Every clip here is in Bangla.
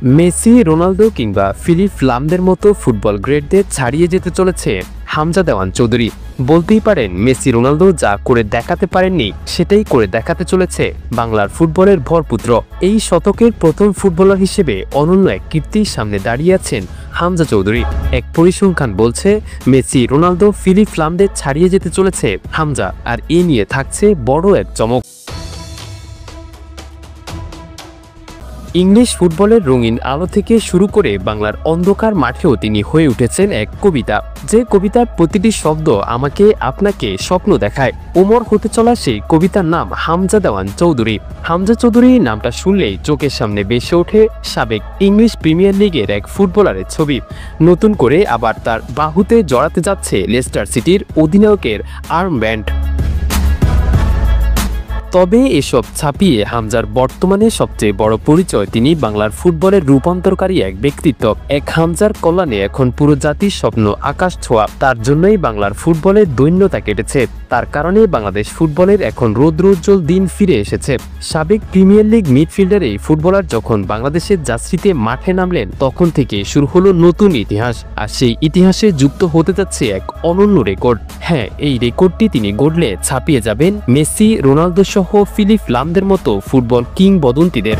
মেসি, রোনালদো কিংবা ফিলিপ লামদের মতো ফুটবল গ্রেটদের ছাড়িয়ে যেতে চলেছে হামজা দেওয়ান চৌধুরী। বলতেই পারেন মেসি, রোনালদো যা করে দেখাতে পারেননি সেটাই করে দেখাতে চলেছে বাংলার ফুটবলের ভরপুত্র। এই শতকের প্রথম ফুটবলার হিসেবে অনন্য এক কীর্তির সামনে দাঁড়িয়ে আছেন হামজা চৌধুরী। এক পরিসংখ্যান বলছে মেসি, রোনালদো, ফিলিপ লামদের ছাড়িয়ে যেতে চলেছে হামজা, আর এ নিয়ে থাকছে বড় এক চমক। ইংলিশ ফুটবলের রঙিন আলো থেকে শুরু করে বাংলার অন্ধকার মাঠেও তিনি হয়ে উঠেছেন এক কবিতা, যে কবিতার প্রতিটি শব্দ আমাকে আপনাকে স্বপ্ন দেখায়। ওমর হতে চলা সেই কবিতার নাম হামজা দেওয়ান চৌধুরী। হামজা চৌধুরী নামটা শুনলেই চোখের সামনে ভেসে ওঠে সাবেক ইংলিশ প্রিমিয়ার লিগের এক ফুটবলারের ছবি। নতুন করে আবার তার বাহুতে জড়াতে যাচ্ছে লেস্টার সিটির অধিনায়কের আর্মব্যান্ড। তবে এসব ছাপিয়ে হামজার বর্তমানে সবচেয়ে বড় পরিচয় তিনি বাংলার ফুটবলের রূপান্তরকারী এক ব্যক্তিত্ব। এক হামজার কল্যাণে এখন পুরো জাতির স্বপ্ন আকাশ ছোঁয়া। তার জন্যই বাংলার ফুটবলের দৈন্যতা কেটেছে, তার কারণে বাংলাদেশ ফুটবলের এখন রৌদ্রোজ্জ্বল দিন ফিরে এসেছে। সাবেক প্রিমিয়ার লিগ মিডফিল্ডার এই ফুটবলার যখন বাংলাদেশের জার্সিতে মাঠে নামলেন তখন থেকে শুরু হলো নতুন ইতিহাস, আর সেই ইতিহাসে যুক্ত হতে যাচ্ছে এক অনন্য রেকর্ড। হ্যাঁ, এই রেকর্ডটি তিনি গড়লে ছাপিয়ে যাবেন মেসি, রোনালদো সহ ফিলিপ লামদের মতো ফুটবল কিংবদন্তিদের।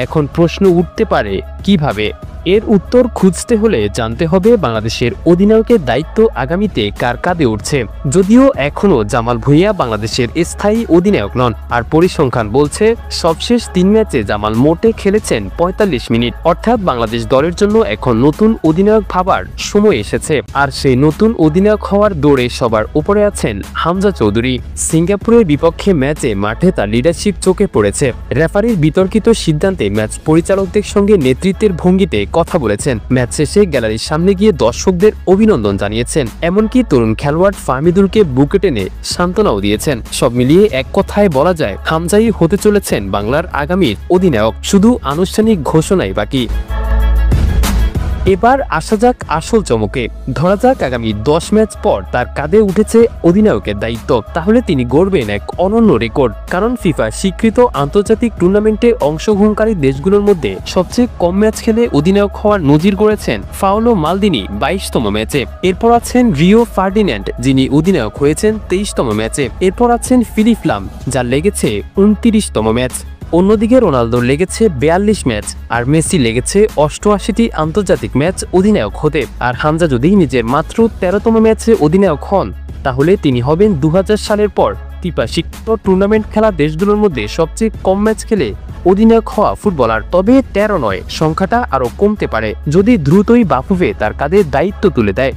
এখন প্রশ্ন উঠতে পারে, কিভাবে? এর উত্তর খুঁজতে হলে জানতে হবে বাংলাদেশের অধিনায়কের দায়িত্ব আগামীতে কার কাঁধে উঠছে। যদিও এখনও জামাল ভুঁইয়া বাংলাদেশের স্থায়ী অধিনায়ক নন, আর পরিসংখ্যান বলছে সবশেষ 3 ম্যাচে জামাল মোটে খেলেছেন 45 মিনিট। অর্থাৎ বাংলাদেশ দলের জন্য এখন নতুন অধিনায়ক ভাবার সময় এসেছে, আর সেই নতুন অধিনায়ক হওয়ার দৌড়ে সবার উপরে আছেন হামজা চৌধুরী। সিঙ্গাপুরের বিপক্ষে ম্যাচে মাঠে তার লিডারশিপ চোখে পড়েছে। রেফারির বিতর্কিত সিদ্ধান্তে ম্যাচ পরিচালকদের সঙ্গে নেতৃত্বের ভঙ্গিতে কথা বলেছেন। ম্যাচ শেষে গ্যালারির সামনে গিয়ে দর্শকদের অভিনন্দন জানিয়েছেন, এমনকি তরুণ খেলোয়াড় ফাহমিদুলকে বুকে টেনে সান্ত্বনাও দিয়েছেন। সব মিলিয়ে এক কথায় বলা যায় হামজাই হতে চলেছেন বাংলার আগামীর অধিনায়ক, শুধু আনুষ্ঠানিক ঘোষণাই বাকি। এবার আসা যাক আসল চমকে। ধরা যাক আগামী 10 ম্যাচ পর তার কাঁধে উঠেছে অধিনায়কের দায়িত্ব, তাহলে তিনি গড়বেন এক অনন্য রেকর্ড। কারণ ফিফা স্বীকৃত আন্তর্জাতিক টুর্নামেন্টে অংশগ্রহণকারী দেশগুলোর মধ্যে সবচেয়ে কম ম্যাচ খেলে অধিনায়ক হওয়ার নজির গড়েছেন পাওলো মালদিনি 22তম ম্যাচে। এরপর আছেন রিও ফার্ডিন্যান্ড, যিনি অধিনায়ক হয়েছেন 23তম ম্যাচে। এরপর আছেন ফিলিপ লাম, যার লেগেছে 29তম ম্যাচ। অন্যদিকে রোনালদোর লেগেছে 42 ম্যাচ, আর মেসি লেগেছে 88টি আন্তর্জাতিক ম্যাচ অধিনায়ক হতে। আর হামজা যদি নিজের মাত্র 13তম ম্যাচে অধিনায়ক হন, তাহলে তিনি হবেন 2000 সালের পর ফিফা স্বীকৃত টুর্নামেন্ট খেলা দেশগুলোর মধ্যে সবচেয়ে কম ম্যাচ খেলে অধিনায়ক হওয়া ফুটবলার। তবে 13 নয়, সংখ্যাটা আরও কমতে পারে যদি দ্রুতই বাফুফে তার কাঁধে দায়িত্ব তুলে দেয়।